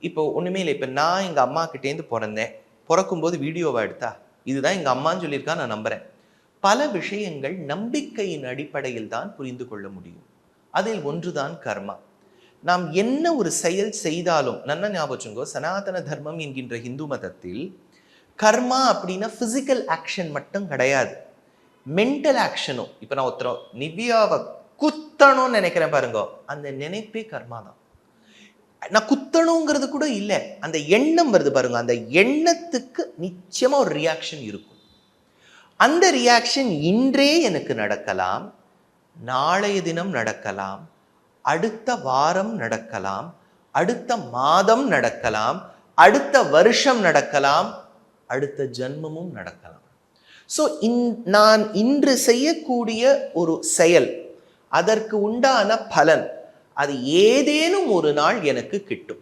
இப்போ ஒண்ணுமே இல்லை. இப்போ நான் எங்க அம்மா கிட்டேருந்து பிறந்தேன். பிறக்கும்போது வீடியோவா எடுத்தா இதுதான் எங்க அம்மான்னு சொல்லியிருக்கா, நான் நம்புறேன். பல விஷயங்கள் நம்பிக்கையின் அடிப்படையில் தான் புரிந்து கொள்ள முடியும். அதில் ஒன்றுதான் கர்மா. நாம் என்ன ஒரு செயல் செய்தாலும், நல்லா ஞாபகம் வச்சுக்கோ, சனாதன தர்மம் என்கின்ற இந்து மதத்தில் கர்மா அப்படின்னா பிசிக்கல் ஆக்ஷன் மட்டும் கிடையாது, மென்டல் ஆக்ஷனும். இப்போ நான் ஒருத்தர் நிவ்யாவை குத்தணும்னு நினைக்கிறேன் பாருங்க, அந்த நினைப்பே கர்மா தான். நான் குத்தணுங்கிறது கூட இல்லை, அந்த எண்ணம் வருது பாருங்க, அந்த எண்ணத்துக்கு நிச்சயமா ஒரு ரியாக்ஷன் இருக்கும். அந்த ரியாக்ஷன் இன்றே எனக்கு நடக்கலாம், நாளைய தினம் நடக்கலாம், அடுத்த வாரம் நடக்கலாம், அடுத்த மாதம் நடக்கலாம், அடுத்த வருஷம் நடக்கலாம், அடுத்த ஜென்மமும் நடக்கலாம். ஸோ நான் இன்று செய்யக்கூடிய ஒரு செயல், அதற்கு உண்டான பலன் அது ஏதேனும் ஒரு நாள் எனக்கு கிட்டும்.